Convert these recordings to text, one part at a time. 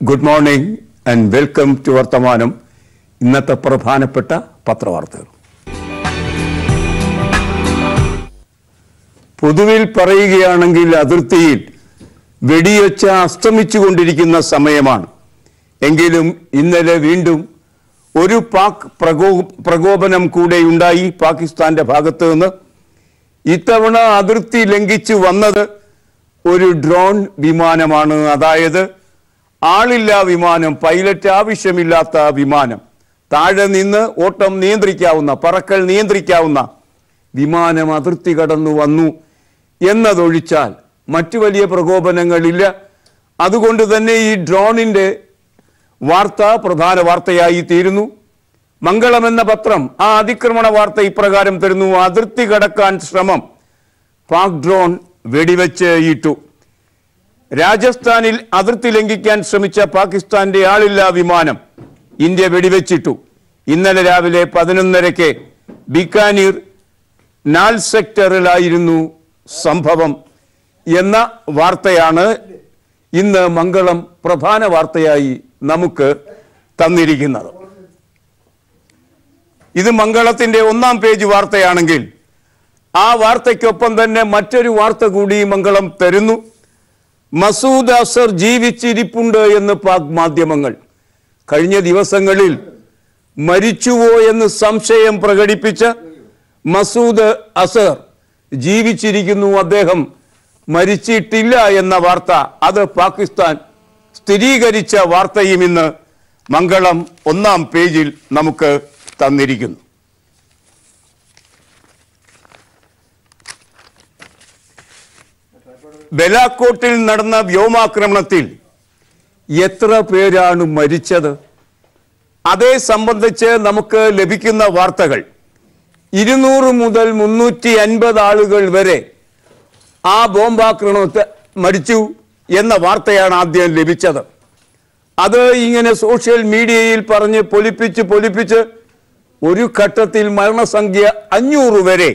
Good morning and welcome to വർത്തമാനം. ഇന്നത്തെ പ്രധാനപ്പെട്ട പത്രവാർത്തകൾ. പൊതുവിൽ പറയുകയാണെങ്കിൽ അതിർത്തിയിൽ വെടിയൊച്ച അസ്തമിച്ചുകൊണ്ടിരിക്കുന്ന സമയമാണ്. എങ്കിലും ഇന്നലെ വീണ്ടും ഒരു പാക് പ്രകോപനം കൂടെ ഉണ്ടായി പാകിസ്ഥാന്റെ ഭാഗത്ത് നിന്ന്. ഇത്തവണ അതിർത്തി ലംഘിച്ചു വന്നത് ഒരു ഡ്രോൺ വിമാനമാണ്. അതായത് ആളില്ലാ വിമാനം, പൈലറ്റ് ആവശ്യമില്ലാത്ത വിമാനം, താഴെ നിന്ന് ഓട്ടം നിയന്ത്രിക്കാവുന്ന, പറക്കൽ നിയന്ത്രിക്കാവുന്ന വിമാനം അതിർത്തി കടന്നു വന്നു എന്നതൊഴിച്ചാൽ മറ്റു വലിയ പ്രകോപനങ്ങളില്ല. അതുകൊണ്ട് തന്നെ ഈ ഡ്രോണിൻ്റെ വാർത്ത പ്രധാന വാർത്തയായി തീരുന്നു. മംഗളം എന്ന പത്രം ആ അതിക്രമണ വാർത്ത ഇപ്രകാരം തരുന്നു: അതിർത്തി കടക്കാൻ ശ്രമം, പാക് ഡ്രോൺ വെടിവെച്ച് ഇട്ടു. രാജസ്ഥാനിൽ അതിർത്തി ലംഘിക്കാൻ ശ്രമിച്ച പാകിസ്ഥാന്റെ ആളില്ലാ വിമാനം ഇന്ത്യ വെടിവെച്ചിട്ടു. ഇന്നലെ രാവിലെ 11:30 ബിക്കാനീർ നാൽ സെക്ടറിലായിരുന്നു സംഭവം എന്ന വാർത്തയാണ് ഇന്ന് മംഗളം പ്രധാന വാർത്തയായി നമുക്ക് തന്നിരിക്കുന്നത്. ഇത് മംഗളത്തിന്റെ 1-ാം പേജ് വാർത്തയാണെങ്കിൽ ആ വാർത്തയ്ക്കൊപ്പം തന്നെ മറ്റൊരു വാർത്ത കൂടി മംഗളം തരുന്നു. മസൂദ് അസർ ജീവിച്ചിരിപ്പുണ്ട് എന്ന് പാക് മാധ്യമങ്ങൾ. കഴിഞ്ഞ ദിവസങ്ങളിൽ മരിച്ചുവോ എന്ന് സംശയം പ്രകടിപ്പിച്ച മസൂദ് അസർ ജീവിച്ചിരിക്കുന്നു, അദ്ദേഹം മരിച്ചിട്ടില്ല എന്ന വാർത്ത, അത് പാകിസ്ഥാൻ സ്ഥിരീകരിച്ച വാർത്തയും ഇന്ന് മംഗളം 1-ാം പേജിൽ നമുക്ക് തന്നിരിക്കുന്നു. ബലാക്കോട്ടിൽ നടന്ന വ്യോമാക്രമണത്തിൽ എത്ര പേരാണ് മരിച്ചത്? അതേ സംബന്ധിച്ച് നമുക്ക് ലഭിക്കുന്ന വാർത്തകൾ 200 മുതൽ 350 ആളുകൾ വരെ ആ ബോംബാക്രമണത്തിൽ മരിച്ചു എന്ന വാർത്തയാണ് ആദ്യം ലഭിച്ചത്. അത് ഇങ്ങനെ സോഷ്യൽ മീഡിയയിൽ പറഞ്ഞ് പൊലിപ്പിച്ച് ഒരു ഘട്ടത്തിൽ മരണസംഖ്യ 500 വരെ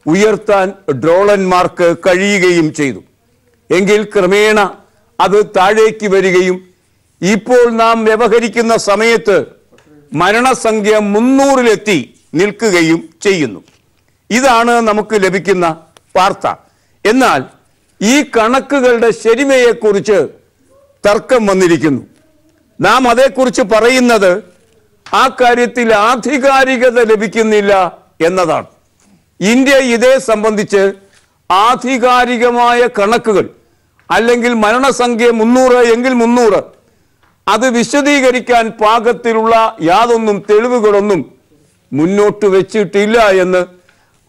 ഉയർത്താൻ ഡ്രോളന്മാർക്ക് കഴിയുകയും ചെയ്തു. എങ്കിൽ ക്രമേണ അത് താഴേക്ക് വരികയും ഇപ്പോൾ നാം വ്യവഹരിക്കുന്ന സമയത്ത് മരണസംഖ്യ 300-ലെത്തി നിൽക്കുകയും ചെയ്യുന്നു. ഇതാണ് നമുക്ക് ലഭിക്കുന്ന വാർത്ത. എന്നാൽ ഈ കണക്കുകളുടെ ശരിമയെക്കുറിച്ച് തർക്കം വന്നിരിക്കുന്നു. നാം അതേക്കുറിച്ച് പറയുന്നത് ആ കാര്യത്തിൽ ആധികാരികത ലഭിക്കുന്നില്ല എന്നതാണ്. ഇന്ത്യ ഇതേ സംബന്ധിച്ച് ആധികാരികമായ കണക്കുകൾ, അല്ലെങ്കിൽ മരണസംഖ്യ 300 എങ്കിൽ 300, അത് വിശദീകരിക്കാൻ പാകത്തിലുള്ള യാതൊന്നും തെളിവുകളൊന്നും മുന്നോട്ട് വെച്ചിട്ടില്ല എന്ന്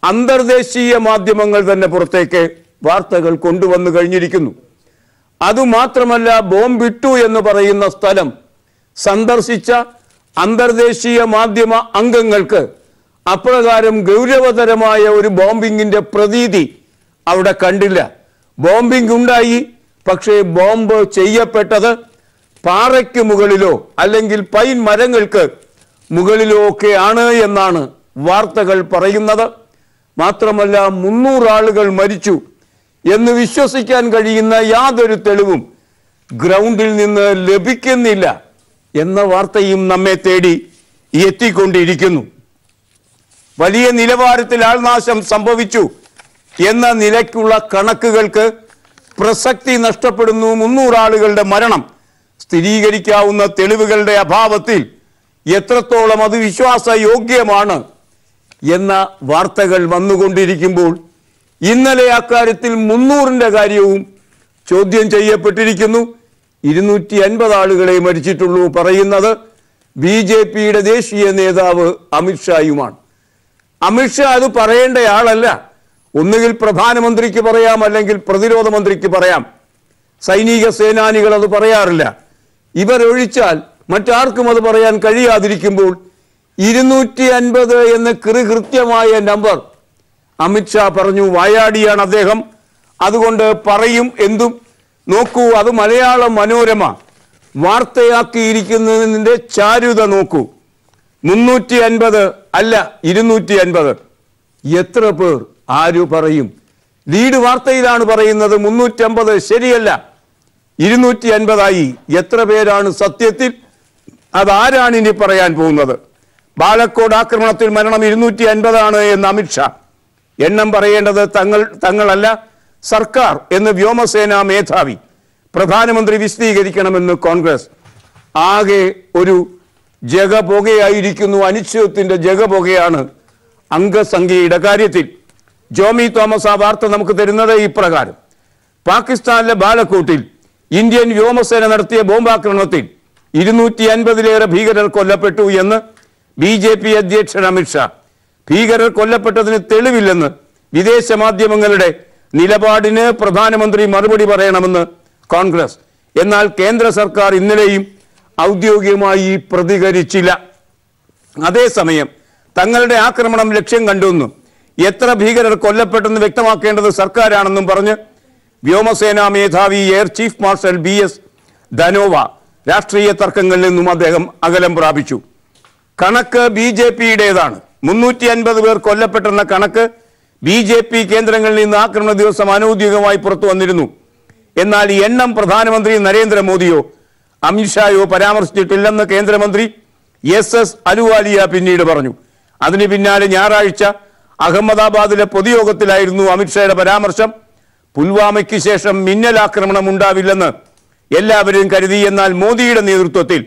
അന്തർദേശീയ മാധ്യമങ്ങൾ തന്നെ പുറത്തേക്ക് വാർത്തകൾ കൊണ്ടുവന്നു കഴിഞ്ഞിരിക്കുന്നു. അതുമാത്രമല്ല, ബോംബിട്ടു എന്ന് പറയുന്ന സ്ഥലം സന്ദർശിച്ച അന്തർദേശീയ മാധ്യമ അംഗങ്ങൾക്ക് അപ്രകാരം ഗൗരവതരമായ ഒരു ബോംബിങ്ങിന്റെ പ്രതീതി അവിടെ കണ്ടില്ല. ബോംബിംഗ് ഉണ്ടായി, പക്ഷേ ബോംബ് ചെയ്യപ്പെട്ടത് പാറയ്ക്ക് മുകളിലോ അല്ലെങ്കിൽ പൈൻ മരങ്ങൾക്ക് മുകളിലോ ഒക്കെ ആണ് എന്നാണ് വാർത്തകൾ പറയുന്നത്. മാത്രമല്ല, 300 ആളുകൾ മരിച്ചു എന്ന് വിശ്വസിക്കാൻ കഴിയുന്ന യാതൊരു തെളിവും ഗ്രൗണ്ടിൽ നിന്ന് ലഭിക്കുന്നില്ല എന്ന വാർത്തയും നമ്മെ തേടി എത്തിക്കൊണ്ടിരിക്കുന്നു. വലിയ നിലവാരത്തിൽ ആൾനാശം സംഭവിച്ചു എന്ന നിലയ്ക്കുള്ള കണക്കുകൾക്ക് പ്രസക്തി നഷ്ടപ്പെടുന്നു. 300 ആളുകളുടെ മരണം സ്ഥിരീകരിക്കാവുന്ന തെളിവുകളുടെ അഭാവത്തിൽ എത്രത്തോളം അത് വിശ്വാസയോഗ്യമാണ് എന്ന വാർത്തകൾ വന്നുകൊണ്ടിരിക്കുമ്പോൾ ഇന്നലെ അക്കാര്യത്തിൽ 300-ന്റെ കാര്യവും ചോദ്യം ചെയ്യപ്പെട്ടിരിക്കുന്നു. 250 ആളുകളെ മരിച്ചിട്ടുള്ളൂ. പറയുന്നത് BJPയുടെ ദേശീയ നേതാവ് അമിത്ഷായുമാണ്. അമിത്ഷാ അത് പറയേണ്ടയാളല്ല. ഒന്നുകിൽ പ്രധാനമന്ത്രിക്ക് പറയാം, അല്ലെങ്കിൽ പ്രതിരോധ മന്ത്രിക്ക് പറയാം. സൈനിക സേനാനികൾ അത് പറയാറില്ല. ഇവരൊഴിച്ചാൽ മറ്റാർക്കും അത് പറയാൻ കഴിയാതിരിക്കുമ്പോൾ 250 എന്ന കൃത്യമായ നമ്പർ അമിത്ഷാ പറഞ്ഞു. വായാടിയാണ് അദ്ദേഹം, അതുകൊണ്ട് പറയും എന്തും. നോക്കൂ, അത് മലയാള മനോരമ വാർത്തയാക്കിയിരിക്കുന്നതിൻ്റെ ചാരുത നോക്കൂ. 350 അല്ല 250. എത്ര പേർ? ആരു പറയും? ലീഡ് വാർത്തയിലാണ് പറയുന്നത് 350. ശരിയല്ല. 250 എത്ര പേരാണ് സത്യത്തിൽ? അതാരാണ് ഇനി പറയാൻ പോകുന്നത്? ബാലക്കോട് ആക്രമണത്തിൽ മരണം 250 എന്ന് അമിത്ഷാ. എണ്ണം പറയേണ്ടത് തങ്ങളല്ല, സർക്കാർ എന്ന് വ്യോമസേനാ മേധാവി. പ്രധാനമന്ത്രി വിശദീകരിക്കണമെന്ന് കോൺഗ്രസ്. ആകെ ഒരു ജഗപുകയായിരിക്കുന്നു, അനിശ്ചിതത്വത്തിന്റെ ജഗപുകയാണ് അംഗസംഖ്യയുടെ കാര്യത്തിൽ. ജോമി തോമസ് ആ വാർത്ത നമുക്ക് തരുന്നത് ഇപ്രകാരം: പാകിസ്ഥാനിലെ ബാലക്കോട്ടിൽ ഇന്ത്യൻ വ്യോമസേന നടത്തിയ ബോംബാക്രമണത്തിൽ 250-ലേറെ ഭീകരർ കൊല്ലപ്പെട്ടു എന്ന് BJP അധ്യക്ഷൻ അമിത്ഷാ. ഭീകരർ കൊല്ലപ്പെട്ടതിന് തെളിവില്ലെന്ന് വിദേശ മാധ്യമങ്ങളുടെ നിലപാടിന് പ്രധാനമന്ത്രി മറുപടി പറയണമെന്ന് കോൺഗ്രസ്. എന്നാൽ കേന്ദ്ര സർക്കാർ ഇന്നലെയും ഔദ്യോഗികമായി പ്രതികരിച്ചില്ല. അതേസമയം തങ്ങളുടെ ആക്രമണം ലക്ഷ്യം കണ്ടെന്നും എത്ര ഭീകരർ കൊല്ലപ്പെട്ടെന്ന് വ്യക്തമാക്കേണ്ടത് സർക്കാരാണെന്നും പറഞ്ഞ് വ്യോമസേനാ മേധാവി air chief marshal BS Dhanoa രാഷ്ട്രീയ തർക്കങ്ങളിൽ നിന്നും അദ്ദേഹം അകലം പ്രാപിച്ചു. കണക്ക് BJPയുടേതാണ്. 350 പേർ കൊല്ലപ്പെട്ടെന്ന കണക്ക് BJP കേന്ദ്രങ്ങളിൽ നിന്ന് ആക്രമണ ദിവസം അനൌദ്യോഗികമായി പുറത്തു വന്നിരുന്നു. എന്നാൽ ഈ എണ്ണം പ്രധാനമന്ത്രി നരേന്ദ്രമോദിയോ അമിത്ഷായോ പരാമർശിച്ചിട്ടില്ലെന്ന് കേന്ദ്രമന്ത്രി SS അലുവാലിയ പിന്നീട് പറഞ്ഞു. അതിന് പിന്നാലെ ഞായറാഴ്ച അഹമ്മദാബാദിലെ പൊതുയോഗത്തിലായിരുന്നു അമിത്ഷായുടെ പരാമർശം. പുൽവാമയ്ക്ക് ശേഷം മിന്നലാക്രമണം ഉണ്ടാവില്ലെന്ന് എല്ലാവരും കരുതി. എന്നാൽ മോദിയുടെ നേതൃത്വത്തിൽ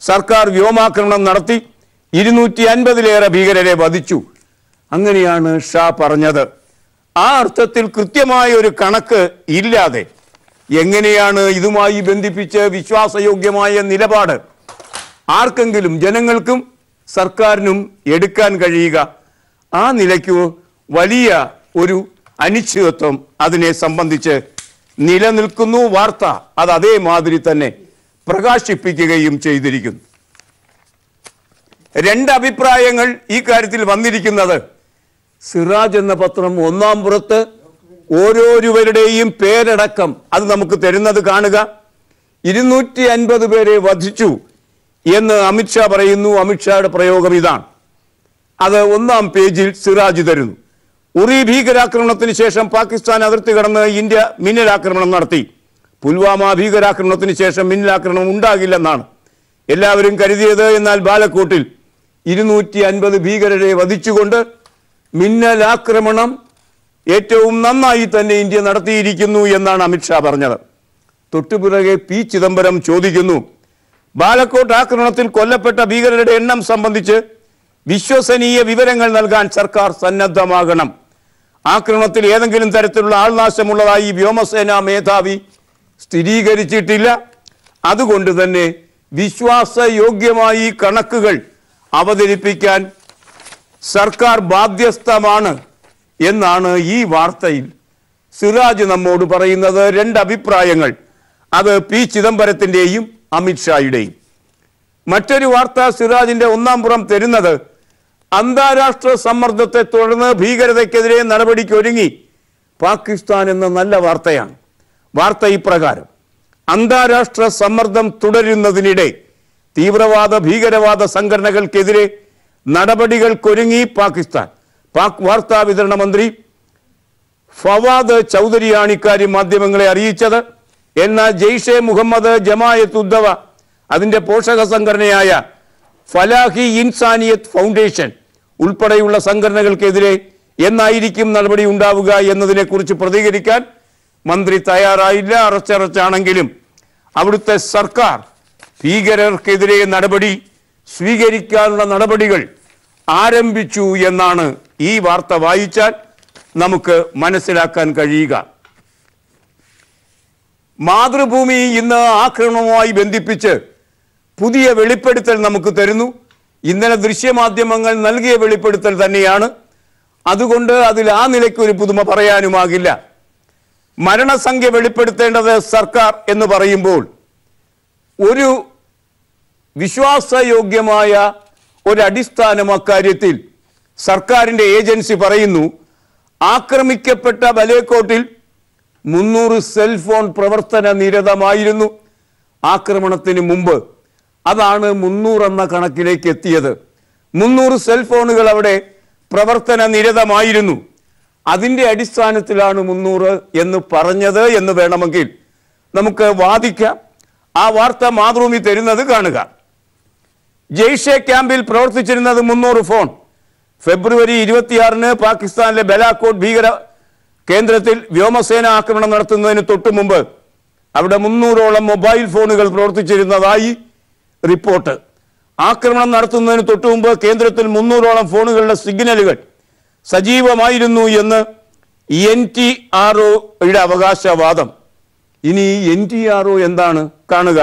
സർക്കാർ വ്യോമാക്രമണം നടത്തി 250-ലേറെ ഭീകരരെ വധിച്ചു. അങ്ങനെയാണ് ഷാ പറഞ്ഞത്. ആ അർത്ഥത്തിൽ കൃത്യമായ ഒരു കണക്ക് ഇല്ലാതെ എങ്ങനെയാണ് ഇതുമായി ബന്ധിപ്പിച്ച് വിശ്വാസയോഗ്യമായ നിലപാട് ആർക്കെങ്കിലും, ജനങ്ങൾക്കും സർക്കാരിനും എടുക്കാൻ കഴിയുക? ആ നിലയ്ക്ക് വലിയ ഒരു അനിശ്ചിതത്വം അതിനെ സംബന്ധിച്ച് നിലനിൽക്കുന്നു. വാർത്ത അത് അതേമാതിരി തന്നെ പ്രകാശിപ്പിക്കുകയും ചെയ്തിരിക്കുന്നു. രണ്ട് അഭിപ്രായങ്ങൾ ഈ കാര്യത്തിൽ വന്നിരിക്കുന്നത്. സിറാജ് എന്ന പത്രം ഒന്നാം പുറത്ത് ഓരോരുവരുടെയും പേരടക്കം അത് നമുക്ക് തരുന്നത് കാണുക. 250 പേരെ വധിച്ചു എന്ന് അമിത്ഷാ പറയുന്നു. അമിത്ഷായുടെ പ്രയോഗം ഇതാണ്. അത് ഒന്നാം പേജിൽ സിറാജ് തരുന്നു. ഉറി ഭീകരാക്രമണത്തിന് ശേഷം പാകിസ്ഥാൻ അതിർത്തി കടന്ന് ഇന്ത്യ മിന്നലാക്രമണം നടത്തി. പുൽവാമ ഭീകരാക്രമണത്തിന് ശേഷം മിന്നലാക്രമണം ഉണ്ടാകില്ലെന്നാണ് എല്ലാവരും കരുതിയത്. എന്നാൽ ബാലക്കോട്ടിൽ 250 ഭീകരരെ വധിച്ചുകൊണ്ട് മിന്നലാക്രമണം ഏറ്റവും നന്നായി തന്നെ ഇന്ത്യ നടത്തിയിരിക്കുന്നു എന്നാണ് അമിത്ഷാ പറഞ്ഞത്. തൊട്ടുപിറകെ P. ചിദംബരം ചോദിക്കുന്നു, ബാലക്കോട്ട് ആക്രമണത്തിൽ കൊല്ലപ്പെട്ട ഭീകരരുടെ എണ്ണം സംബന്ധിച്ച് വിശ്വസനീയ വിവരങ്ങൾ നൽകാൻ സർക്കാർ സന്നദ്ധമാകണം. ആക്രമണത്തിൽ ഏതെങ്കിലും തരത്തിലുള്ള ആൾനാശമുള്ളതായി വ്യോമസേനാ മേധാവി സ്ഥിരീകരിച്ചിട്ടില്ല. അതുകൊണ്ട് തന്നെ വിശ്വാസയോഗ്യമായി കണക്കുകൾ അവതരിപ്പിക്കാൻ സർക്കാർ ബാധ്യസ്ഥമാണ് എന്നാണ് ഈ വാർത്തയിൽ സിറാജ് നമ്മോട് പറയുന്നത്. രണ്ട് അഭിപ്രായങ്ങൾ, അത് P. ചിദംബരത്തിൻ്റെയും അമിത്ഷായുടെയും. മറ്റൊരു വാർത്ത സിറാജിന്റെ ഒന്നാം പുറം തരുന്നത് അന്താരാഷ്ട്ര സമ്മർദ്ദത്തെ തുടർന്ന് ഭീകരതയ്ക്കെതിരെ നടപടിക്കൊരുങ്ങി പാകിസ്ഥാൻ എന്ന നല്ല വാർത്തയാണ്. വാർത്ത ഇപ്രകാരം: അന്താരാഷ്ട്ര സമ്മർദ്ദം തുടരുന്നതിനിടെ തീവ്രവാദ ഭീകരവാദ സംഘടനകൾക്കെതിരെ നടപടികൾക്കൊരുങ്ങി പാകിസ്ഥാൻ. പാക് വാർത്താ വിതരണ മന്ത്രി ഫവാദ് ചൗധരിയാണ് ഇക്കാര്യം മാധ്യമങ്ങളെ അറിയിച്ചത്. എന്നാൽ ജെയ്ഷെ മുഹമ്മദ്, ജമായത്ത് ഉദ്ദവ, അതിൻ്റെ പോഷക സംഘടനയായ ഫലാഹി ഇൻസാനിയത്ത് ഫൗണ്ടേഷൻ ഉൾപ്പെടെയുള്ള സംഘടനകൾക്കെതിരെ എന്നായിരിക്കും നടപടി ഉണ്ടാവുക എന്നതിനെക്കുറിച്ച് പ്രതികരിക്കാൻ മന്ത്രി തയ്യാറായില്ല. അറച്ചറച്ചാണെങ്കിലും അവിടുത്തെ സർക്കാർ ഭീകരർക്കെതിരെ നടപടി സ്വീകരിക്കാനുള്ള നടപടികൾ ആരംഭിച്ചു എന്നാണ് ഈ വാർത്ത വായിച്ചാൽ നമുക്ക് മനസ്സിലാക്കാൻ കഴിയുക. മാതൃഭൂമി ഇന്ന് ആക്രമണവുമായി ബന്ധിപ്പിച്ച് പുതിയ വെളിപ്പെടുത്തൽ നമുക്ക് തരുന്നു. ഇന്നലെ ദൃശ്യമാധ്യമങ്ങൾ നൽകിയ വെളിപ്പെടുത്തൽ തന്നെയാണ്. അതുകൊണ്ട് അതിൽ ആ നിലയ്ക്ക് ഒരു പുതുമ പറയാനുമാകില്ല. മരണസംഖ്യ വെളിപ്പെടുത്തേണ്ടത് സർക്കാർ എന്ന് പറയുമ്പോൾ ഒരു വിശ്വാസയോഗ്യമായ ഒരടിസ്ഥാനം അക്കാര്യത്തിൽ സർക്കാരിൻ്റെ ഏജൻസി പറയുന്നു. ആക്രമിക്കപ്പെട്ട ബലേക്കോട്ടിൽ 300 സെൽഫോൺ പ്രവർത്തന നിരതമായിരുന്നു ആക്രമണത്തിന് മുമ്പ്. അതാണ് 300 എന്ന കണക്കിലേക്ക് എത്തിയത്. 300 സെൽഫോണുകൾ അവിടെ പ്രവർത്തന നിരതമായിരുന്നു. അതിൻ്റെ അടിസ്ഥാനത്തിലാണ് 300 എന്ന് പറഞ്ഞത് എന്ന് വേണമെങ്കിൽ നമുക്ക് വാദിക്കാം. ആ വാർത്ത മാതൃഭൂമി തരുന്നത് കാണുക. ജെയ്ഷെ ക്യാമ്പിൽ പ്രവർത്തിച്ചിരുന്നത് 300 ഫോൺ. ഫെബ്രുവരി 26-ന് പാകിസ്ഥാനിലെ ബലാക്കോട്ട് ഭീകര കേന്ദ്രത്തിൽ വ്യോമസേന ആക്രമണം നടത്തുന്നതിന് തൊട്ടു മുമ്പ് അവിടെ 300ഓളം മൊബൈൽ ഫോണുകൾ പ്രവർത്തിച്ചിരുന്നതായി റിപ്പോർട്ട്. ആക്രമണം നടത്തുന്നതിന് തൊട്ടു മുമ്പ് കേന്ദ്രത്തിൽ 300ഓളം ഫോണുകളുടെ സിഗ്നലുകൾ സജീവമായിരുന്നു എന്ന് NTROയുടെ അവകാശവാദം. ഇനി NTRO എന്താണ് കാണുക.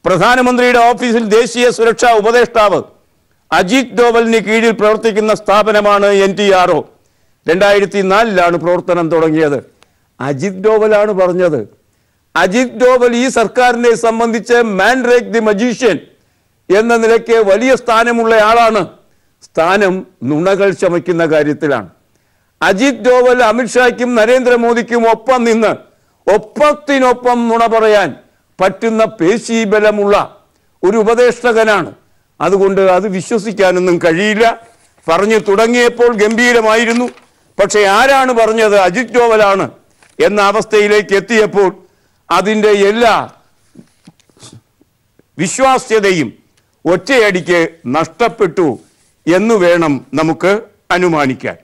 പ്രധാനമന്ത്രിയുടെ ഓഫീസിൽ ദേശീയ സുരക്ഷാ ഉപദേഷ്ടാവ് അജിത് ഡോവലിന് കീഴിൽ പ്രവർത്തിക്കുന്ന സ്ഥാപനമാണ് NTRO. 2004-ലാണ് പ്രവർത്തനം തുടങ്ങിയത്. അജിത് ഡോവലാണ് പറഞ്ഞത്. അജിത് ഡോവൽ ഈ സർക്കാരിനെ സംബന്ധിച്ച് മാൻഡ്രേക്ക് ദി മജീഷ്യൻ എന്ന നിലയ്ക്ക് വലിയ സ്ഥാനമുള്ള ആളാണ്. സ്ഥാനം നുണകൾ ചമയ്ക്കുന്ന കാര്യത്തിലാണ്. അജിത് ഡോവൽ അമിത്ഷായ്ക്കും നരേന്ദ്രമോദിക്കും ഒപ്പം നിന്ന് ഒപ്പത്തിനൊപ്പം നുണ പറയാൻ പറ്റുന്ന പേശീബലമുള്ള ഒരു ഉപദേഷ്ടകനാണ്. അതുകൊണ്ട് അത് വിശ്വസിക്കാനൊന്നും കഴിയില്ല. പറഞ്ഞു തുടങ്ങിയപ്പോൾ ഗംഭീരമായിരുന്നു. പക്ഷെ ആരാണ് പറഞ്ഞത്? അജിത് ഡോവലാണ് എന്ന അവസ്ഥയിലേക്ക് എത്തിയപ്പോൾ അതിൻ്റെ എല്ലാ വിശ്വാസ്യതയും ഒറ്റയടിക്ക് നഷ്ടപ്പെട്ടു എന്ന് വേണം നമുക്ക് അനുമാനിക്കാൻ.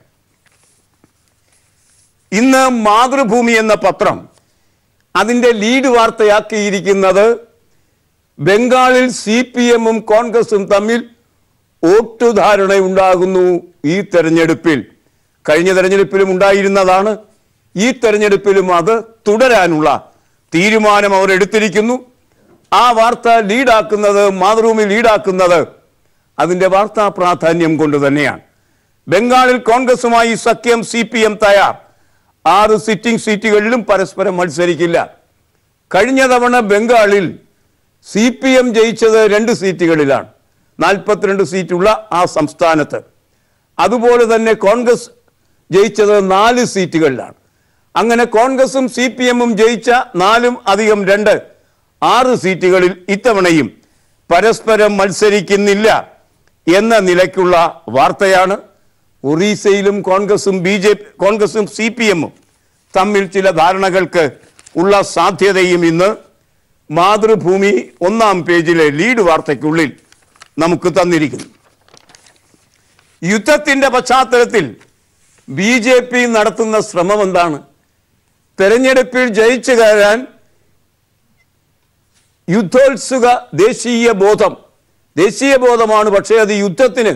ഇന്ന് മാതൃഭൂമി എന്ന പത്രം അതിൻ്റെ ലീഡ് വാർത്തയാക്കിയിരിക്കുന്നത് ബംഗാളിൽ CPM-ഉം കോൺഗ്രസും തമ്മിൽ വോട്ടുധാരണയുണ്ടാകുന്നു. ഈ തെരഞ്ഞെടുപ്പിൽ കഴിഞ്ഞ തെരഞ്ഞെടുപ്പിലും ഉണ്ടായിരുന്നതാണ്. ഈ തെരഞ്ഞെടുപ്പിലും അത് തുടരാനുള്ള തീരുമാനം അവർ എടുത്തിരിക്കുന്നു. ആ വാർത്ത ലീഡാക്കുന്നത്, മാതൃഭൂമി ലീഡാക്കുന്നത് അതിൻ്റെ വാർത്താ പ്രാധാന്യം കൊണ്ട് തന്നെയാണ്. ബംഗാളിൽ കോൺഗ്രസുമായി സഖ്യം CPM തയ്യാർ. 6 സിറ്റിംഗ് സീറ്റുകളിലും പരസ്പരം മത്സരിക്കില്ല. കഴിഞ്ഞ തവണ ബംഗാളിൽ CPM ജയിച്ചത് 2 സീറ്റുകളിലാണ്, 42 സീറ്റുള്ള ആ സംസ്ഥാനത്ത്. അതുപോലെ തന്നെ കോൺഗ്രസ് ജയിച്ചത് 4 സീറ്റുകളിലാണ്. അങ്ങനെ കോൺഗ്രസും CPM-ഉം ജയിച്ച 4 + 2 6 സീറ്റുകളിൽ ഇത്തവണയും പരസ്പരം മത്സരിക്കുന്നില്ല എന്ന നിലയ്ക്കുള്ള വാർത്തയാണ്. ഒറീസയിലും കോൺഗ്രസും CPM-ഉം തമ്മിൽ ചില ധാരണകൾക്ക് ഉള്ള സാധ്യതയും ഇന്ന് മാതൃഭൂമി 1-ാം പേജിലെ ലീഡ് വാർത്തയ്ക്കുള്ളിൽ നമുക്ക് തന്നിരിക്കുന്നു. യുദ്ധത്തിൻ്റെ പശ്ചാത്തലത്തിൽ BJP നടത്തുന്ന ശ്രമം എന്താണ്? തെരഞ്ഞെടുപ്പിൽ ജയിച്ചു കയറാൻ യുദ്ധോത്സുക ദേശീയ ബോധമാണ്. പക്ഷേ അത് യുദ്ധത്തിന്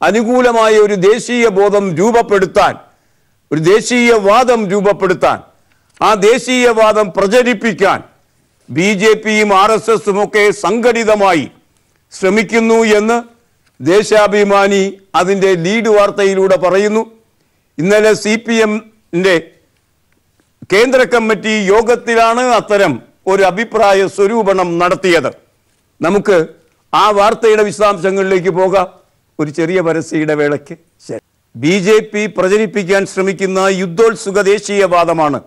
അനുകൂലമായ ഒരു ദേശീയ ബോധം രൂപപ്പെടുത്താൻ, ഒരു ദേശീയവാദം രൂപപ്പെടുത്താൻ, ആ ദേശീയവാദം പ്രചരിപ്പിക്കാൻ BJP-യും RSS-ഉം ഒക്കെ സംഘടിതമായി ശ്രമിക്കുന്നു എന്ന് ദേശാഭിമാനി അതിൻ്റെ ലീഡ് വാർത്തയിലൂടെ പറയുന്നു. ഇന്നലെ CPM-ന്റെ കേന്ദ്ര കമ്മിറ്റി യോഗത്തിലാണ് അത്തരം ഒരു അഭിപ്രായ സ്വരൂപണം നടത്തിയത്. നമുക്ക് ആ വാർത്തയുടെ വിശദാംശങ്ങളിലേക്ക് പോകാം ഒരു ചെറിയ പരസ്യ ഇടവേളയ്ക്ക് ശരി. BJP പ്രചരിപ്പിക്കാൻ ശ്രമിക്കുന്ന യുദ്ധോത്സുക ദേശീയവാദമാണ്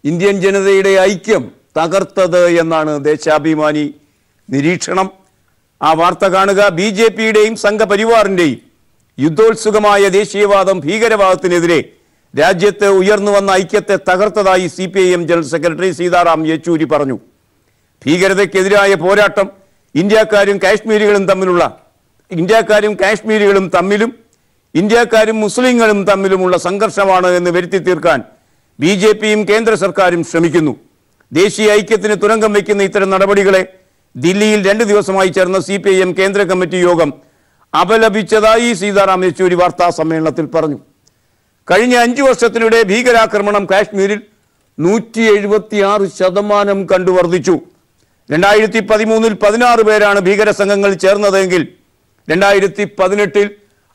ഇന്ത്യൻ ജനതയുടെ ഐക്യം തകർത്തത് എന്നാണ് ദേശാഭിമാനി നിരീക്ഷണം. ആ വാർത്ത കാണുക. BJP-യുടെയും സംഘപരിവാറിൻ്റെയും യുദ്ധോത്സുകമായ ദേശീയവാദം ഭീകരവാദത്തിനെതിരെ രാജ്യത്ത് ഉയർന്നു വന്ന ഐക്യത്തെ തകർത്തതായി CPIM general secretary Sitaram Yechury പറഞ്ഞു. ഭീകരതയ്ക്കെതിരായ പോരാട്ടം ഇന്ത്യക്കാരും മുസ്ലിങ്ങളും തമ്മിലുമുള്ള സംഘർഷമാണ് എന്ന് വരുത്തി തീർക്കാൻ BJP-യും കേന്ദ്ര സർക്കാരും ശ്രമിക്കുന്നു. ദേശീയ ഐക്യത്തിന് തുരങ്കം വയ്ക്കുന്ന ഇത്തരം നടപടികളെ ദില്ലിയിൽ 2 ദിവസമായി ചേർന്ന CPIM കേന്ദ്ര കമ്മിറ്റി യോഗം അപലപിച്ചതായി സീതാറാം യെച്ചൂരി വാർത്താ സമ്മേളനത്തിൽ പറഞ്ഞു. കഴിഞ്ഞ 5 വർഷത്തിനിടെ ഭീകരാക്രമണം കാശ്മീരിൽ 176% കണ്ടു വർദ്ധിച്ചു. 2013-ൽ 16 പേരാണ് ഭീകര സംഘങ്ങളിൽ ചേർന്നതെങ്കിൽ 2018-ൽ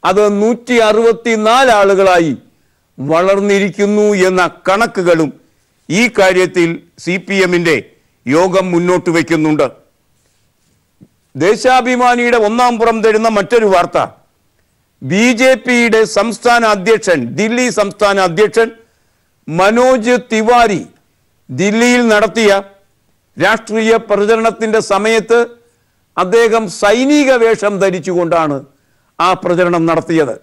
അത് 164 ആളുകളായി വളർന്നിരിക്കുന്നു എന്ന കണക്കുകളും ഈ കാര്യത്തിൽ CPM-ന്റെ യോഗം മുന്നോട്ട് വയ്ക്കുന്നുണ്ട്. ദേശാഭിമാനിയുടെ 1-ാം പുറം തരുന്ന മറ്റൊരു വാർത്ത BJP-യുടെ ദില്ലി സംസ്ഥാന അധ്യക്ഷൻ മനോജ് തിവാരി ദില്ലിയിൽ നടത്തിയ രാഷ്ട്രീയ പ്രചരണത്തിൻ്റെ സമയത്ത് അദ്ദേഹം സൈനിക വേഷം ധരിച്ചുകൊണ്ടാണ് ആ പ്രചരണം നടത്തിയത്.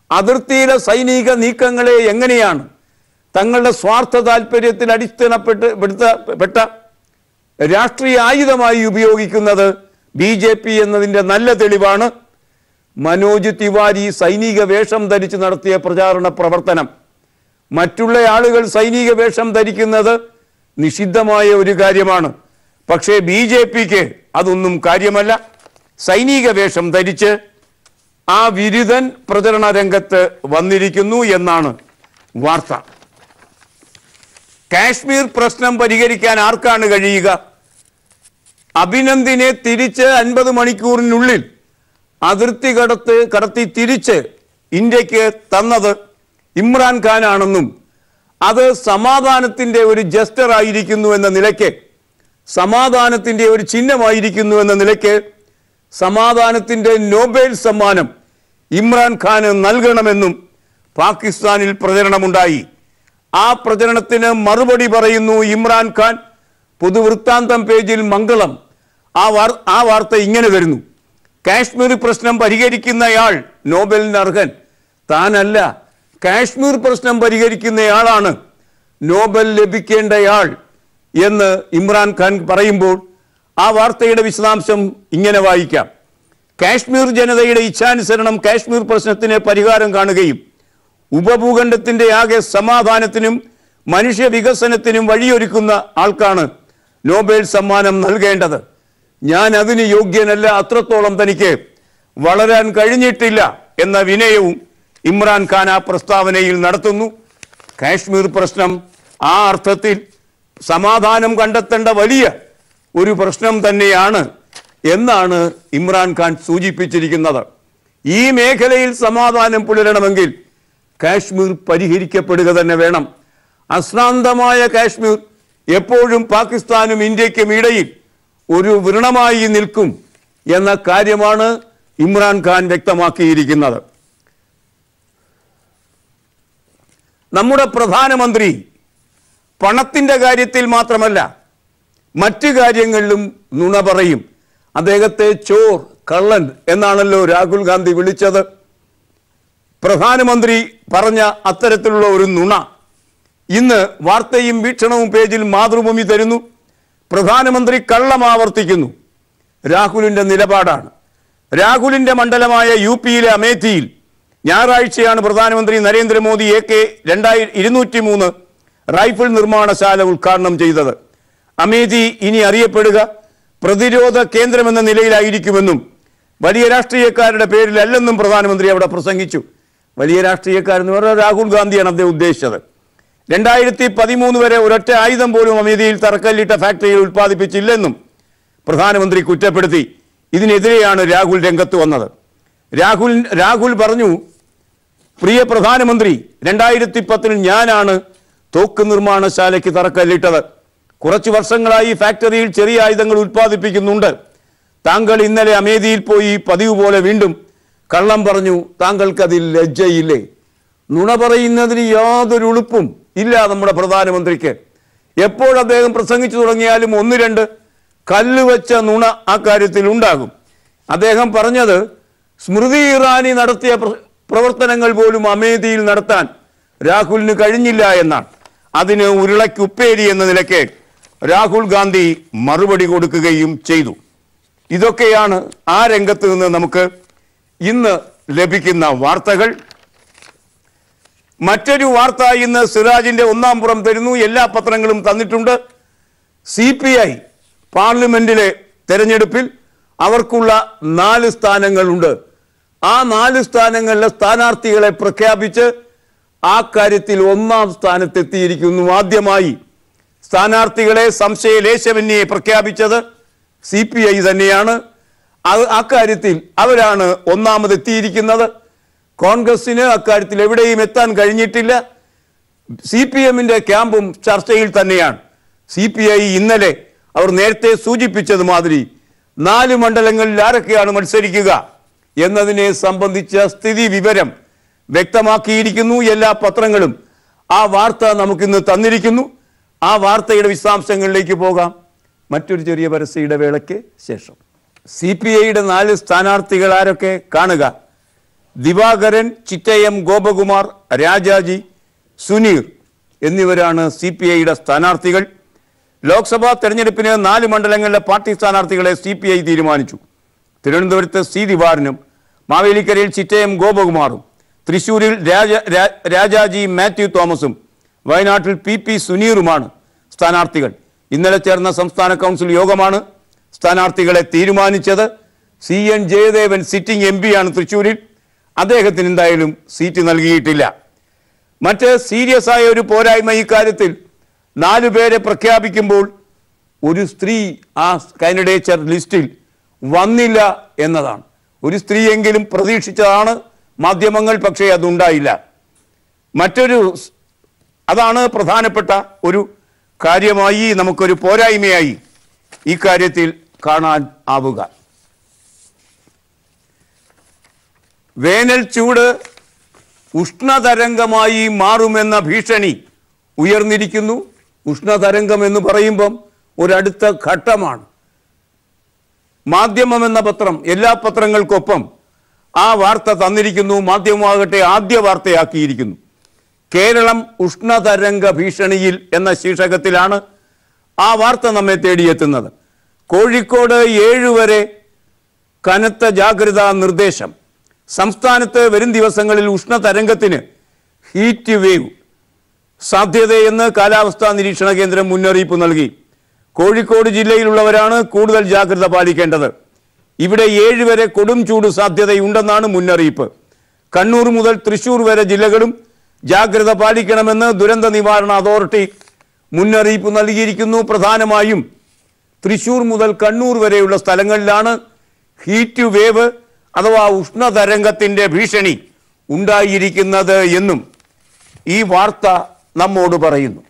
അതിർത്തിയിലെ സൈനിക നീക്കങ്ങളെ എങ്ങനെയാണ് തങ്ങളുടെ സ്വാർത്ഥ താല്പര്യത്തിൽ അടിസ്ഥാനപ്പെട്ട രാഷ്ട്രീയ ആയുധമായി ഉപയോഗിക്കുന്നത് BJP എന്നതിൻ്റെ നല്ല തെളിവാണ് മനോജ് തിവാരി സൈനിക വേഷം ധരിച്ച് നടത്തിയ പ്രചാരണ പ്രവർത്തനം. മറ്റുള്ള ആളുകൾ സൈനിക വേഷം ധരിക്കുന്നത് നിഷിദ്ധമായ ഒരു കാര്യമാണ്. പക്ഷേ BJPക്ക് അതൊന്നും കാര്യമല്ല. സൈനിക വേഷം ധരിച്ച് ആ വിരുദ്ധൻ പ്രചരണ രംഗത്ത് വന്നിരിക്കുന്നു എന്നാണ് വാർത്ത. കാശ്മീർ പ്രശ്നം പരിഹരിക്കാൻ ആർക്കാണ് കഴിയുക? അഭിനന്ദിനെ തിരിച്ച് 50 മണിക്കൂറിനുള്ളിൽ അതിർത്തി കടത്തി തിരിച്ച് ഇന്ത്യക്ക് തന്നത് ഇമ്രാൻഖാനാണെന്നും അത് സമാധാനത്തിൻ്റെ ഒരു ജസ്റ്റർ ആയിരിക്കുന്നു എന്ന നിലയ്ക്ക്, സമാധാനത്തിൻ്റെ ഒരു ചിഹ്നമായിരിക്കുന്നു എന്ന നിലയ്ക്ക് സമാധാനത്തിൻ്റെ നോബേൽ സമ്മാനം ഇമ്രാൻഖാന് നൽകണമെന്നും പാകിസ്ഥാനിൽ പ്രചരണമുണ്ടായി. ആ പ്രചരണത്തിന് മറുപടി പറയുന്നു ഇമ്രാൻഖാൻ. പൊതുവൃത്താന്തം പേജിൽ മംഗളം ആ വാർത്ത ഇങ്ങനെ വരുന്നു: കാശ്മീർ പ്രശ്നം പരിഹരിക്കുന്നയാൾ നോബലിന് അർഹൻ താനല്ല, കാശ്മീർ പ്രശ്നം പരിഹരിക്കുന്നയാളാണ് നോബൽ ലഭിക്കേണ്ടയാൾ എന്ന് ഇമ്രാൻഖാൻ പറയുമ്പോൾ ആ വാർത്തയുടെ വിശദാംശം ഇങ്ങനെ വായിക്കാം: കാശ്മീർ ജനതയുടെ ഇച്ഛാനുസരണം കാശ്മീർ പ്രശ്നത്തിന് പരിഹാരം കാണുകയും ഉപഭൂഖണ്ഡത്തിൻ്റെ ആകെ സമാധാനത്തിനും മനുഷ്യ വികസനത്തിനും വഴിയൊരുക്കുന്ന ആൾക്കാണ് നോബൽ സമ്മാനം നൽകേണ്ടത്. ഞാൻ അതിന് യോഗ്യനല്ല, അത്രത്തോളം തനിക്ക് വളരാൻ കഴിഞ്ഞിട്ടില്ല എന്ന വിനയവും ഇമ്രാൻഖാൻ ആ പ്രസ്താവനയിൽ നടത്തുന്നു. കാശ്മീർ പ്രശ്നം ആ അർത്ഥത്തിൽ സമാധാനം കണ്ടെത്തേണ്ട വലിയ ഒരു പ്രശ്നം തന്നെയാണ് എന്നാണ് ഇമ്രാൻഖാൻ സൂചിപ്പിച്ചിരിക്കുന്നത്. ഈ മേഖലയിൽ സമാധാനം പുലരണമെങ്കിൽ കാശ്മീർ പരിഹരിക്കപ്പെടുക തന്നെ വേണം. അശ്രാന്തമായ കാശ്മീർ എപ്പോഴും പാകിസ്ഥാനും ഇന്ത്യക്കും ഇടയിൽ ഒരു വ്രണമായി നിൽക്കും എന്ന കാര്യമാണ് ഇമ്രാൻഖാൻ വ്യക്തമാക്കിയിരിക്കുന്നത്. നമ്മുടെ പ്രധാനമന്ത്രി പണത്തിൻ്റെ കാര്യത്തിൽ മാത്രമല്ല മറ്റു കാര്യങ്ങളിലും നുണ പറയും. അദ്ദേഹത്തെ ചോർ, കള്ളൻ എന്നാണല്ലോ രാഹുൽ ഗാന്ധി വിളിച്ചത്. പ്രധാനമന്ത്രി പറഞ്ഞ അത്തരത്തിലുള്ള ഒരു നുണ ഇന്ന് വാർത്തയും വീക്ഷണവും പേജിൽ മാതൃഭൂമി തരുന്നു. പ്രധാനമന്ത്രി കള്ളം ആവർത്തിക്കുന്നു. രാഹുലിൻ്റെ നിലപാടാണ്. രാഹുലിൻ്റെ മണ്ഡലമായ UPയിലെ അമേഠിയിൽ ഞായറാഴ്ചയാണ് പ്രധാനമന്ത്രി നരേന്ദ്രമോദി AK-203 റൈഫിൾ നിർമ്മാണശാല ഉദ്ഘാടനം ചെയ്തത്. അമേഠി ഇനി അറിയപ്പെടുക പ്രതിരോധ കേന്ദ്രമെന്ന നിലയിലായിരിക്കുമെന്നും വലിയ രാഷ്ട്രീയക്കാരുടെ പേരിലല്ലെന്നും പ്രധാനമന്ത്രി അവിടെ പ്രസംഗിച്ചു. വലിയ രാഷ്ട്രീയക്കാരെന്ന് പറഞ്ഞാൽ രാഹുൽ ഗാന്ധിയാണ് അദ്ദേഹം ഉദ്ദേശിച്ചത്. 2013 വരെ ഒരൊറ്റ ആയുധം പോലും അമേഠിയിൽ തറക്കല്ലിട്ട ഫാക്ടറിയിൽ ഉൽപ്പാദിപ്പിച്ചില്ലെന്നും പ്രധാനമന്ത്രി കുറ്റപ്പെടുത്തി. ഇതിനെതിരെയാണ് രാഹുൽ രംഗത്ത് വന്നത്. രാഹുൽ പറഞ്ഞു, പ്രിയ പ്രധാനമന്ത്രി, 2010 ഞാനാണ് തോക്ക് നിർമ്മാണശാലയ്ക്ക് തറക്കല്ലിട്ടത്. കുറച്ച് വർഷങ്ങളായി ഫാക്ടറിയിൽ ചെറിയ ആയുധങ്ങൾ ഉൽപ്പാദിപ്പിക്കുന്നുണ്ട്. താങ്കൾ ഇന്നലെ അമേഠിയിൽ പോയി പതിവ് പോലെ വീണ്ടും കള്ളം പറഞ്ഞു. താങ്കൾക്കതിൽ ലജ്ജയില്ലേ? നുണ പറയുന്നതിന് യാതൊരു ഉളുപ്പും ഇല്ല നമ്മുടെ പ്രധാനമന്ത്രിക്ക്. എപ്പോൾ അദ്ദേഹം പ്രസംഗിച്ചു തുടങ്ങിയാലും 1-2 കല്ല് വെച്ച നുണ ആ കാര്യത്തിൽ ഉണ്ടാകും. അദ്ദേഹം പറഞ്ഞത് സ്മൃതി ഇറാനി നടത്തിയ പ്രവർത്തനങ്ങൾ പോലും അമേഠിയിൽ നടത്താൻ രാഹുലിന് കഴിഞ്ഞില്ല എന്നാണ്. അതിന് ഉരുളക്കുപ്പേരി എന്ന നിലയ്ക്ക് രാഹുൽ ഗാന്ധി മറുപടി കൊടുക്കുകയും ചെയ്തു. ഇതൊക്കെയാണ് ആ രംഗത്ത് നിന്ന് നമുക്ക് ഇന്ന് ലഭിക്കുന്ന വാർത്തകൾ. മറ്റൊരു വാർത്ത ഇന്ന് സിറാജിന്റെ ഒന്നാം പുറം തരുന്നു. എല്ലാ പത്രങ്ങളും തന്നിട്ടുണ്ട്. CPI പാർലമെന്റിലെ തെരഞ്ഞെടുപ്പിൽ അവർക്കുള്ള 4 സ്ഥാനങ്ങളുണ്ട്. ആ 4 സ്ഥാനങ്ങളിലെ സ്ഥാനാർത്ഥികളെ പ്രഖ്യാപിച്ച് ആ കാര്യത്തിൽ 1ാം സ്ഥാനത്തെത്തിയിരിക്കുന്നു. ആദ്യമായി സ്ഥാനാർത്ഥികളെ സംശയലേശമന്യെ പ്രഖ്യാപിച്ചത് CPI തന്നെയാണ്. അക്കാര്യത്തിൽ അവരാണ് 1ാമതെത്തിയിരിക്കുന്നത്. കോൺഗ്രസിന് അക്കാര്യത്തിൽ എവിടെയും എത്താൻ കഴിഞ്ഞിട്ടില്ല. CPMന്റെ ക്യാമ്പും ചർച്ചയിൽ തന്നെയാണ്. CPI ഇന്നലെ അവർ നേരത്തെ സൂചിപ്പിച്ചത് മാതിരി 4 മണ്ഡലങ്ങളിൽ ആരൊക്കെയാണ് മത്സരിക്കുക എന്നതിനെ സംബന്ധിച്ച സ്ഥിതി വിവരം വ്യക്തമാക്കിയിരിക്കുന്നു. എല്ലാ പത്രങ്ങളും ആ വാർത്ത നമുക്കിന്ന് തന്നിരിക്കുന്നു. ആ വാർത്തയുടെ വിശദാംശങ്ങളിലേക്ക് പോകാം മറ്റൊരു ചെറിയ പരസ്യ ഇടവേളയ്ക്ക് ശേഷം. CPIയുടെ 4 സ്ഥാനാർത്ഥികൾ ആരൊക്കെ കാണുക: ദിവാകരൻ, ചിറ്റയം ഗോപകുമാർ, രാജാജി, സുനീർ എന്നിവരാണ് CPIയുടെ സ്ഥാനാർത്ഥികൾ. ലോക്സഭാ തെരഞ്ഞെടുപ്പിന് 4 മണ്ഡലങ്ങളിലെ പാർട്ടി സ്ഥാനാർത്ഥികളെ CPI തീരുമാനിച്ചു. തിരുവനന്തപുരത്ത് C. ദിവാരനും, മാവേലിക്കരയിൽ ചിറ്റയം ഗോപകുമാറും, തൃശൂരിൽ രാജാജി മാത്യു തോമസും, വയനാട്ടിൽ PP സുനീറുമാണ് സ്ഥാനാർത്ഥികൾ. ഇന്നലെ ചേർന്ന സംസ്ഥാന കൗൺസിൽ യോഗമാണ് സ്ഥാനാർത്ഥികളെ തീരുമാനിച്ചത്. CN ജയദേവൻ സിറ്റിംഗ് MP ആണ് തൃശൂരിൽ. അദ്ദേഹത്തിന് എന്തായാലും സീറ്റ് നൽകിയിട്ടില്ല. മറ്റ് സീരിയസ് ആയ ഒരു പോരായ്മ ഈ കാര്യത്തിൽ 4 പേരെ പ്രഖ്യാപിക്കുമ്പോൾ ഒരു സ്ത്രീ ആ കാൻഡിഡേച്ചർ ലിസ്റ്റിൽ വന്നില്ല എന്നതാണ്. ഒരു സ്ത്രീയെങ്കിലും പ്രതീക്ഷിച്ചതാണ് മാധ്യമങ്ങൾ, പക്ഷേ അതുണ്ടായില്ല. അതാണ് പ്രധാനപ്പെട്ട ഒരു കാര്യമായി, നമുക്കൊരു പോരായ്മയായി ഈ കാര്യത്തിൽ കാണാൻ ആവുക. വേനൽ ചൂട് ഉഷ്ണതരംഗമായി മാറുമെന്ന ഭീഷണി ഉയർന്നിരിക്കുന്നു. ഉഷ്ണതരംഗം എന്ന് പറയുമ്പം ഒരടുത്ത ഘട്ടമാണ്. മാധ്യമം എന്ന പത്രം എല്ലാ പത്രങ്ങൾക്കൊപ്പം ആ വാർത്ത തന്നിരിക്കുന്നു. മാധ്യമമാകട്ടെ ആദ്യ വാർത്തയാക്കിയിരിക്കുന്നു. കേരളം ഉഷ്ണതരംഗ ഭീഷണിയിൽ എന്ന ശീർഷകത്തിലാണ് ആ വാർത്ത നമ്മെ തേടിയെത്തുന്നത്. കോഴിക്കോട് 7 വരെ കനത്ത ജാഗ്രതാ നിർദ്ദേശം. സംസ്ഥാനത്ത് വരും ദിവസങ്ങളിൽ ഉഷ്ണതരംഗത്തിന് ഹീറ്റ് വേവ് സാധ്യതയെന്ന് കാലാവസ്ഥാ നിരീക്ഷണ കേന്ദ്രം മുന്നറിയിപ്പ് നൽകി. കോഴിക്കോട് ജില്ലയിലുള്ളവരാണ് കൂടുതൽ ജാഗ്രത പാലിക്കേണ്ടത്. ഇവിടെ 7 വരെ കൊടും ചൂട് സാധ്യതയുണ്ടെന്നാണ് മുന്നറിയിപ്പ്. കണ്ണൂർ മുതൽ തൃശൂർ വരെ ജില്ലകളും ജാഗ്രത പാലിക്കണമെന്ന് ദുരന്ത നിവാരണ അതോറിറ്റി മുന്നറിയിപ്പ് നൽകിയിരിക്കുന്നു. പ്രധാനമായും തൃശൂർ മുതൽ കണ്ണൂർ വരെയുള്ള സ്ഥലങ്ങളിലാണ് ഹീറ്റ് വേവ് അഥവാ ഉഷ്ണതരംഗത്തിൻ്റെ ഭീഷണി ഉണ്ടായിരിക്കുന്നത് എന്നും ഈ വാർത്ത നമ്മോട് പറയുന്നു.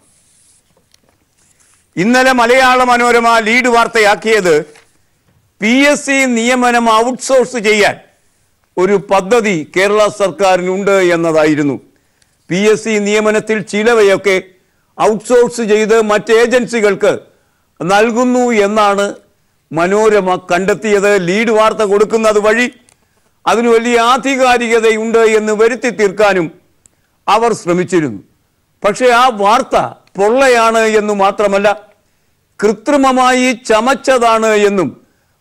ഇന്നലെ മലയാള മനോരമ ലീഡ് വാർത്തയാക്കിയത് PSC നിയമനം ഔട്ട്സോഴ്സ് ചെയ്യാൻ ഒരു പദ്ധതി കേരള സർക്കാരിനുണ്ട് എന്നതായിരുന്നു. PSC നിയമനത്തിൽ ചിലവയൊക്കെ ഔട്ട്സോഴ്സ് ചെയ്ത് മറ്റ് ഏജൻസികൾക്ക് നൽകുന്നു എന്നാണ് മനോരമ കണ്ടെത്തിയത്. ലീഡ് വാർത്ത കൊടുക്കുന്നത് വഴി അതിന് വലിയ ആധികാരികതയുണ്ട് എന്ന് വരുത്തി തീർക്കാനും അവർ ശ്രമിച്ചിരുന്നു. പക്ഷേ ആ വാർത്ത പൊള്ളയാണ് എന്നു മാത്രമല്ല കൃത്രിമമായി ചമച്ചതാണ് എന്നും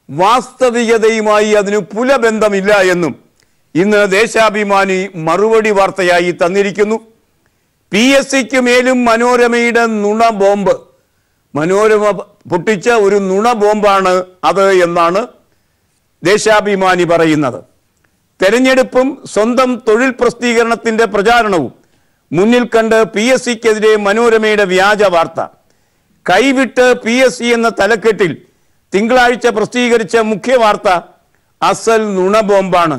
വാസ്തവികതയുമായി അതിന് പുലബന്ധമില്ല എന്നും ഇന്ന് ദേശാഭിമാനി മറുപടി വാർത്തയായി തന്നിരിക്കുന്നു. PSCക്ക് മേലും മനോരമയുടെ നുണ ബോംബ്, മനോരമ പൊട്ടിച്ച ഒരു നുണ ബോംബാണ് അത് എന്നാണ് ദേശാഭിമാനി പറയുന്നത്. തെരഞ്ഞെടുപ്പും സ്വന്തം തൊഴിൽ പ്രസിദ്ധീകരണത്തിൻ്റെ പ്രചാരണവും മുന്നിൽ കണ്ട് PSCക്കെതിരെ മനോരമയുടെ വ്യാജ വാർത്ത. കൈവിട്ട് PSC എന്ന തലക്കെട്ടിൽ തിങ്കളാഴ്ച പ്രസിദ്ധീകരിച്ച മുഖ്യ വാർത്ത അസൽ നുണബോംബാണ്.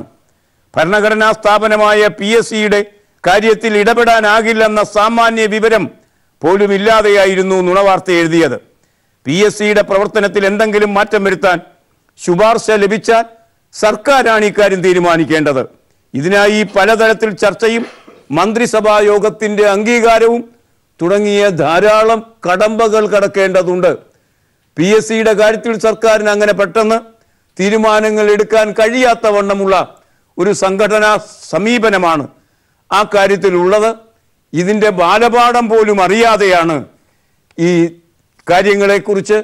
ഭരണഘടനാ സ്ഥാപനമായ PSCയുടെ കാര്യത്തിൽ ഇടപെടാനാകില്ലെന്ന സാമാന്യ വിവരം പോലും ഇല്ലാതെയായിരുന്നു നുണവാർത്ത എഴുതിയത്. PSCയുടെ പ്രവർത്തനത്തിൽ എന്തെങ്കിലും മാറ്റം വരുത്താൻ ശുപാർശ ലഭിച്ചാൽ സർക്കാരാണ് ഇക്കാര്യം തീരുമാനിക്കേണ്ടത്. ഇതിനായി പലതരത്തിൽ ചർച്ചയും മന്ത്രിസഭാ യോഗത്തിൻ്റെ അംഗീകാരവും തുടങ്ങിയ ധാരാളം കടമ്പകൾ കടക്കേണ്ടതുണ്ട്. PSCയുടെ കാര്യത്തിൽ സർക്കാരിന് അങ്ങനെ പെട്ടെന്ന് തീരുമാനങ്ങൾ എടുക്കാൻ കഴിയാത്ത വണ്ണമുള്ള ഒരു സംഘടനാ സമീപനമാണ് ആ കാര്യത്തിലുള്ളത്. ഇതിൻ്റെ ബാലപാഠം പോലും അറിയാതെയാണ് ഈ കാര്യങ്ങളെക്കുറിച്ച്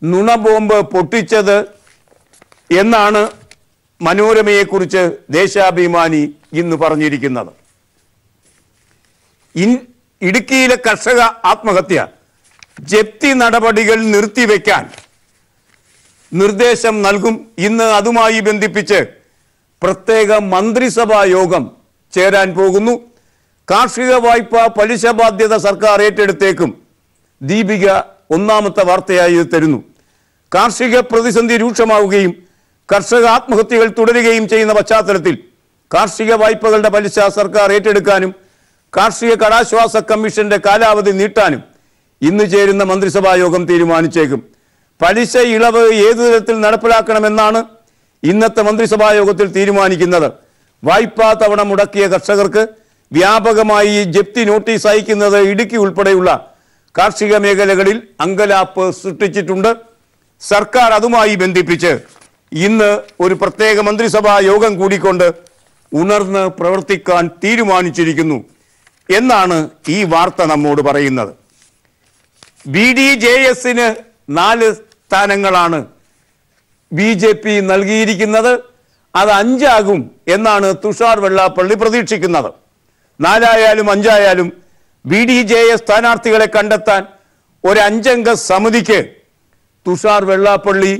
നുണബോംബ് പൊട്ടിച്ചത് എന്നാണ് മനോരമയെക്കുറിച്ച് ദേശാഭിമാനി ഇന്ന് പറഞ്ഞിരിക്കുന്നത്. ഇടുക്കിയിലെ കർഷക ആത്മഹത്യ, ജപ്തി നടപടികൾ നിർത്തിവെക്കാൻ നിർദ്ദേശം നൽകും. ഇന്ന് അതുമായി ബന്ധിപ്പിച്ച് പ്രത്യേക മന്ത്രിസഭാ യോഗം ചേരാൻ പോകുന്നു. കാർഷിക വായ്പ പലിശ ബാധ്യത സർക്കാർ ഏറ്റെടുത്തേക്കും. ദീപിക ഒന്നാമത്തെ വാർത്തയായി തരുന്നു. കാർഷിക പ്രതിസന്ധി രൂക്ഷമാവുകയും കർഷക ആത്മഹത്യകൾ തുടരുകയും ചെയ്യുന്ന പശ്ചാത്തലത്തിൽ കാർഷിക വായ്പകളുടെ പലിശ സർക്കാർ ഏറ്റെടുക്കാനും കാർഷിക കടാശ്വാസ കമ്മീഷന്റെ കാലാവധി നീട്ടാനും ഇന്ന് ചേരുന്ന മന്ത്രിസഭാ യോഗം തീരുമാനിച്ചേക്കും. പലിശ ഇളവ് ഏതു തരത്തിൽ നടപ്പിലാക്കണമെന്നാണ് ഇന്നത്തെ മന്ത്രിസഭാ യോഗത്തിൽ തീരുമാനിക്കുന്നത്. വായ്പാ തവണ മുടക്കിയ കർഷകർക്ക് വ്യാപകമായി ജപ്തി നോട്ടീസ് അയക്കുന്നത് ഇടുക്കി ഉൾപ്പെടെയുള്ള കാർഷിക മേഖലകളിൽ അങ്കലാപ്പ് സൃഷ്ടിച്ചിട്ടുണ്ട്. സർക്കാർ അതുമായി ബന്ധിപ്പിച്ച് ഇന്ന് ഒരു പ്രത്യേക മന്ത്രിസഭാ യോഗം കൂടിക്കൊണ്ട് ഉണർന്ന് പ്രവർത്തിക്കാൻ തീരുമാനിച്ചിരിക്കുന്നു എന്നാണ് ഈ വാർത്ത നമ്മോട് പറയുന്നത്. BDJS-ന് 4 സ്ഥാനങ്ങളാണ് BJP നൽകിയിരിക്കുന്നത്. അത് 5 ആകും എന്നാണ് തുഷാർ വെള്ളാപ്പള്ളി പ്രതീക്ഷിക്കുന്നത്. 4 ആയാലും 5 ആയാലും BDJS സ്ഥാനാർത്ഥികളെ കണ്ടെത്താൻ ഒരു 5-അംഗ സമിതിക്ക് തുഷാർ വെള്ളാപ്പള്ളി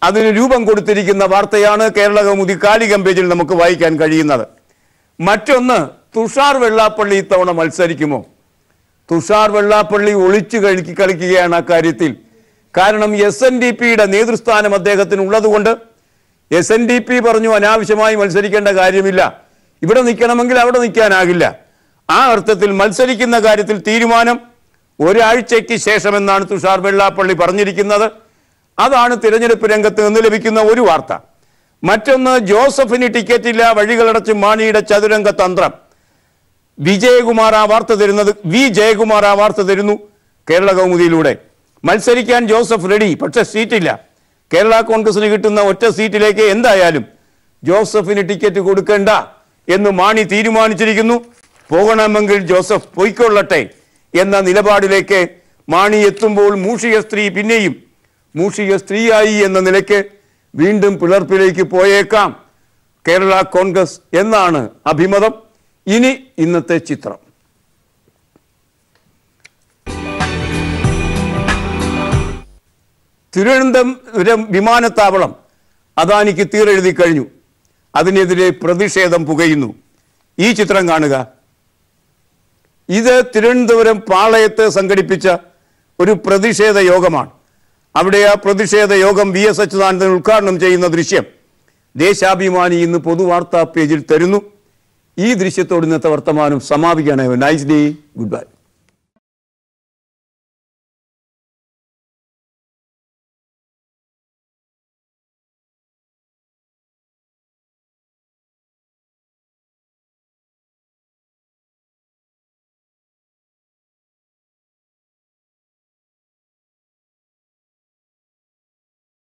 അതിന് രൂപം കൊടുത്തിരിക്കുന്ന വാർത്തയാണ് കേരളകൗമുദി കാലികം പേജിൽ നമുക്ക് വായിക്കാൻ കഴിയുന്നത്. മറ്റൊന്ന്, തുഷാർ വെള്ളാപ്പള്ളി ഇത്തവണ മത്സരിക്കുമോ? തുഷാർ വെള്ളാപ്പള്ളി ഒളിച്ചു കളിക്കുകയാണ് അക്കാര്യത്തിൽ. കാരണം SNDPയുടെ നേതൃസ്ഥാനം അദ്ദേഹത്തിന് ഉള്ളതുകൊണ്ട് SNDP പറഞ്ഞു അനാവശ്യമായി മത്സരിക്കേണ്ട കാര്യമില്ല, ഇവിടെ നിൽക്കണമെങ്കിൽ അവിടെ നിൽക്കാനാകില്ല. ആ അർത്ഥത്തിൽ മത്സരിക്കുന്ന കാര്യത്തിൽ തീരുമാനം ഒരാഴ്ചയ്ക്ക് ശേഷമെന്നാണ് തുഷാർ വെള്ളാപ്പള്ളി പറഞ്ഞിരിക്കുന്നത്. അതാണ് തിരഞ്ഞെടുപ്പ് രംഗത്ത് നിന്ന് ലഭിക്കുന്ന ഒരു വാർത്ത. മറ്റൊന്ന്, ജോസഫിന് ടിക്കറ്റില്ല, വഴികളടച്ച് മാണിയുടെ ചതുരംഗ തന്ത്രം. വിജയകുമാർ ആ വാർത്ത തരുന്നു കേരള കൗമുദിയിലൂടെ. മത്സരിക്കാൻ ജോസഫ് റെഡി, പക്ഷെ സീറ്റില്ല. കേരള കോൺഗ്രസിന് കിട്ടുന്ന ഒറ്റ സീറ്റിലേക്ക് എന്തായാലും ജോസഫിന് ടിക്കറ്റ് കൊടുക്കേണ്ട എന്ന് മാണി തീരുമാനിച്ചിരിക്കുന്നു. പോകണമെങ്കിൽ ജോസഫ് പൊയ്ക്കൊള്ളട്ടെ എന്ന നിലപാടിലേക്ക് മാണി എത്തുമ്പോൾ മൂഷിക സ്ത്രീ പിന്നെയും മൂഷിക സ്ത്രീയായി എന്ന നിലയ്ക്ക് വീണ്ടും പിളർപ്പിലേക്ക് പോയേക്കാം കേരള കോൺഗ്രസ് എന്നാണ് അഭിമതം. ഇനി ഇന്നത്തെ ചിത്രം. തിരുവനന്തപുരം വിമാനത്താവളം അദാനിക്ക് തീരെഴുതി കഴിഞ്ഞു. അതിനെതിരെ പ്രതിഷേധം പുകയുന്നു. ഈ ചിത്രം കാണുക. ഇത് തിരുവനന്തപുരം പാളയത്ത് സംഘടിപ്പിച്ച ഒരു പ്രതിഷേധ യോഗമാണ്. അവിടെ ആ പ്രതിഷേധ യോഗം VS അച്യുതാനന്ദൻ ഉദ്ഘാടനം ചെയ്യുന്ന ദൃശ്യം ദേശാഭിമാനി ഇന്ന് പൊതുവാർത്താ പേജിൽ തരുന്നു. ഈ ദൃശ്യത്തോട് ഇന്നത്തെ വർത്തമാനം സമാപിക്കുകയാണ്. Nice day, good by.